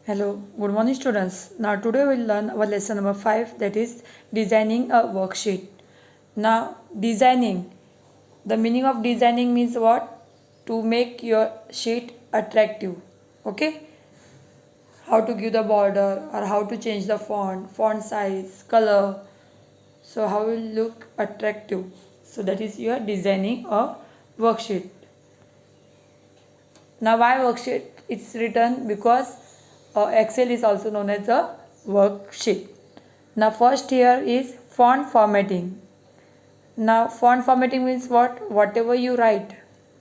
Hello, good morning students. Now today we'll learn our lesson number 5, that is designing a worksheet. Now designing, the meaning of designing means what? To make your sheet attractive. Okay? How to give the border or how to change the font size, color. So how will look attractive. So that is your designing a worksheet. Now why worksheet? It's written because Excel is also known as a worksheet. Now first here is font formatting. Now font formatting means what? Whatever you write.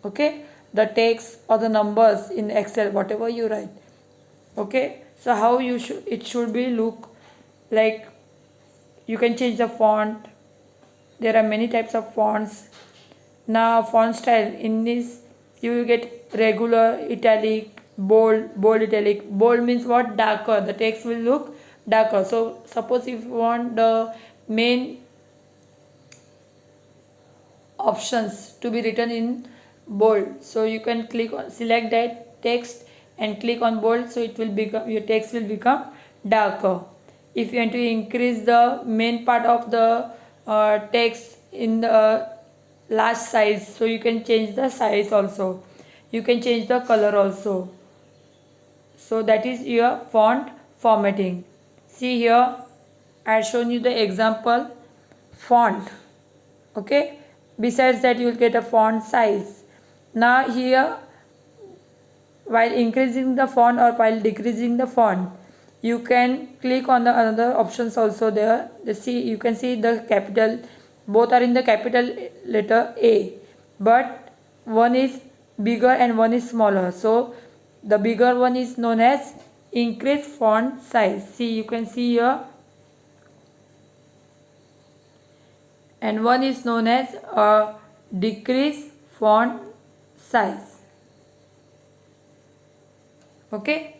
Okay? The text or the numbers in Excel, whatever you write. Okay? So how you should it should be look like. You can change the font. There are many types of fonts. Now font style, in this you will get regular, italic, bold italic. Bold means what? Darker. The text will look darker. So suppose if you want the main options to be written in bold, so you can click on, select that text and click on bold, so it will become, your text will become darker. If you want to increase the main part of the text in the large size, so you can change the size also, you can change the color also. So that is your font formatting. See here, I have shown you the example font. Okay, besides that you will get a font size. Now here, while increasing the font or while decreasing the font, you can click on the another options also there. See, you can see the capital, both are in the capital letter A, but one is bigger and one is smaller. So the bigger one is known as increase font size. See, you can see here, and one is known as decrease font size. Okay,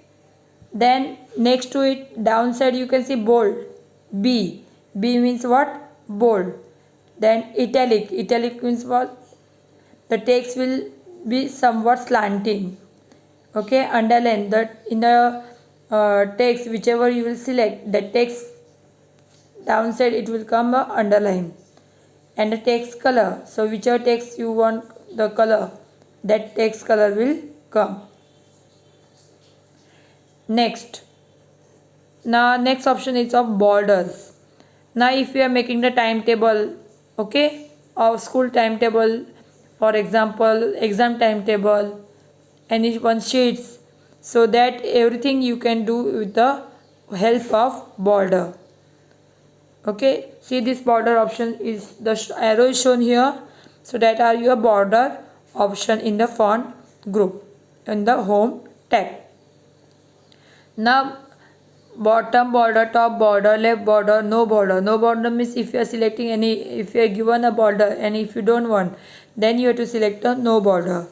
then next to it downside you can see bold, B means what? Bold. Then italic means what? The text will be somewhat slanting. Okay, underline, that in the text whichever you will select, the text downside it will come underline. And the text color, so whichever text you want the color, that text color will come. Next, now next option is of borders. Now if you are making the timetable, okay, of school timetable, for example exam timetable, any one sheets, so that everything you can do with the help of border. Okay, see this border option is, the arrow is shown here, so that are your border option in the font group in the home tab. Now bottom border, top border, left border, no border. No border means if you are selecting any, if you are given a border and if you don't want, then you have to select a no border.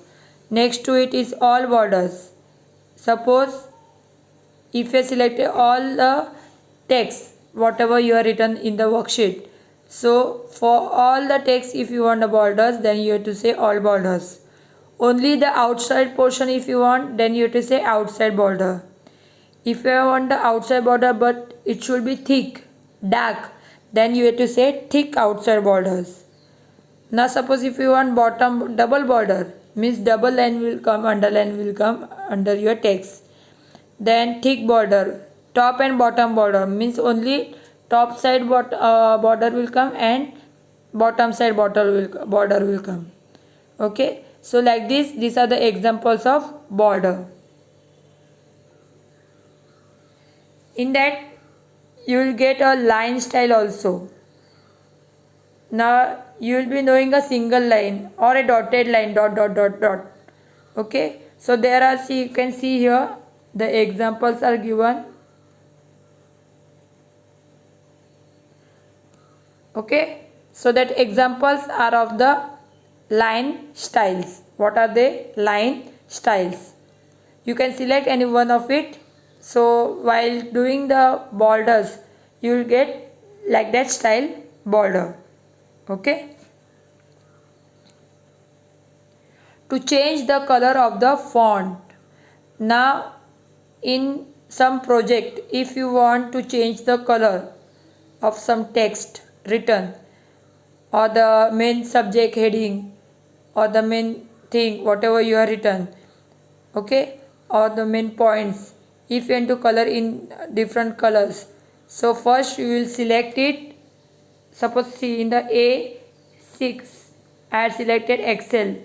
Next to it is all borders. Suppose if you selected all the text whatever you are written in the worksheet, so for all the text if you want the borders, then you have to say all borders. Only the outside portion if you want, then you have to say outside border. If you want the outside border but it should be thick, dark, then you have to say thick outside borders. Now suppose if you want bottom double border, means double line will come, underline will come under your text. Then thick border, top and bottom border means only top side border will come and bottom side border will come. Okay, so like this, these are the examples of border. In that you will get a line style also. Now you will be knowing a single line or a dotted line, dot. Okay, so there are, see, you can see here the examples are given. Okay, so that examples are of the line styles. What are they? Line styles. You can select any one of it. So while doing the borders, you will get like that style border. Okay, to change the color of the font. Now in some project, if you want to change the color of some text written, or the main subject heading, or the main thing whatever you have written, okay, or the main points, if you want to color in different colors, so first you will select it. Suppose see in the A6 I had selected Excel,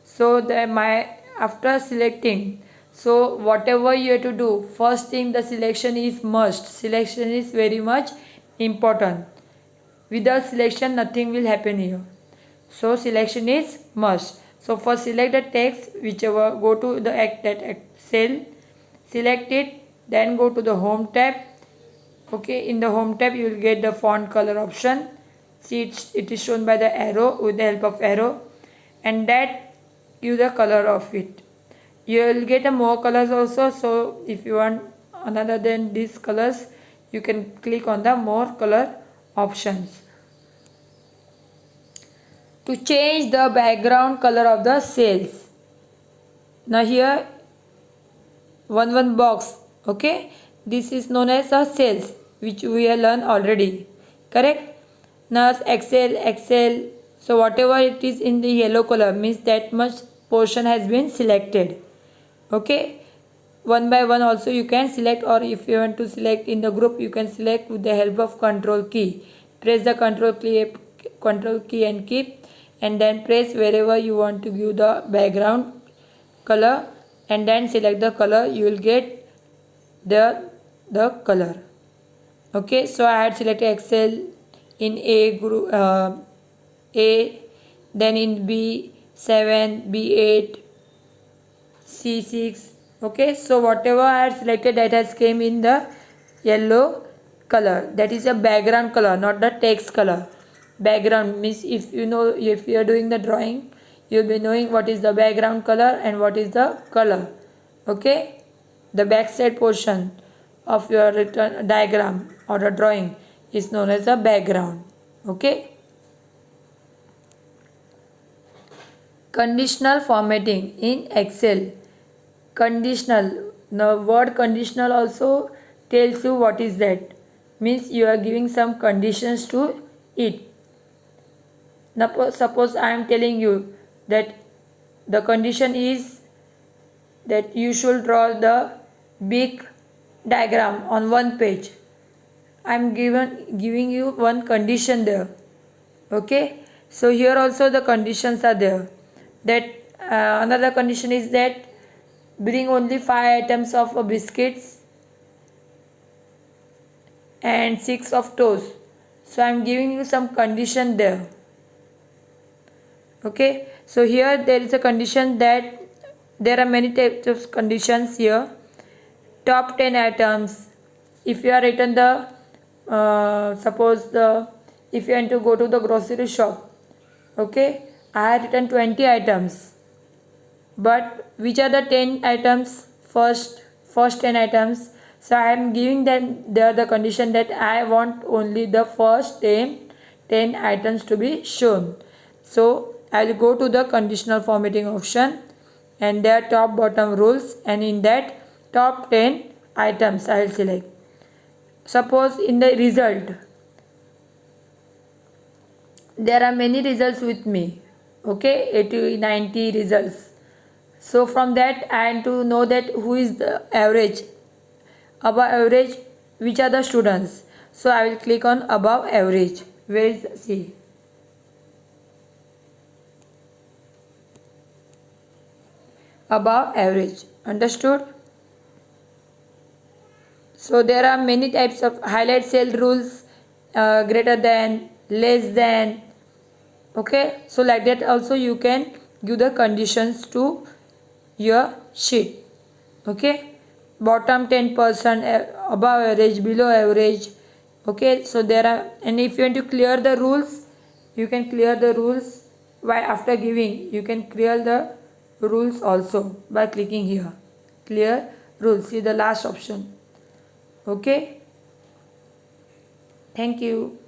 so that my after selecting, so whatever you have to do, first thing the selection is must. Selection is very much important. Without selection nothing will happen here. So selection is must. So first select the text whichever, go to the that cell, select it, then go to the home tab. Okay, in the home tab you will get the font color option. See it is shown by the arrow, with the help of arrow, and that give the color of it. You will get a more colors also, so if you want another than these colors, you can click on the more color options. To change the background color of the cells, now here one box, okay, this is known as a cells, which we have learned already, correct? Now Excel, so whatever it is in the yellow color means that much portion has been selected, okay. One by one also you can select, or if you want to select in the group, you can select with the help of control key. Press the control key and keep, and then press wherever you want to give the background color, and then select the color. You will get the color, okay. So I had selected Excel in A group, A, then in B7, B8, C6, okay. So whatever I had selected, that has came in the yellow color. That is a background color, not the text color. Background means, if you know, if you are doing the drawing, you will be knowing what is the background color and what is the color, okay. The backside portion of your written diagram or a drawing is known as a background, okay. Conditional formatting in Excel. Conditional, the word conditional also tells you what is that, means you are giving some conditions to it. Now suppose I am telling you that the condition is that you should draw the big diagram on one page. I am giving you one condition there, okay. So here also the conditions are there, that another condition is that bring only 5 items of biscuits and 6 of toast. So I am giving you some condition there, okay. So here there is a condition that there are many types of conditions here. Top 10 items, if you are written the suppose the, if you want to go to the grocery shop, okay, I have written 20 items, but which are the 10 items, first 10 items. So I am giving them there the condition that I want only the first 10 items to be shown. So I will go to the conditional formatting option, and there top bottom rules, and in that top 10 items I will select. Suppose in the result, there are many results with me, okay, 80 90 results. So from that I am to know that who is the average, above average, which are the students. So I will click on above average. Where is see, above average, understood? So there are many types of highlight cell rules, greater than, less than, okay. So like that also you can give the conditions to your sheet, okay. Bottom 10%, above average, below average, okay. So there are, and if you want to clear the rules, you can clear the rules by after giving, you can clear the rules also by clicking here, clear rules, see the last option, okay. Thank you.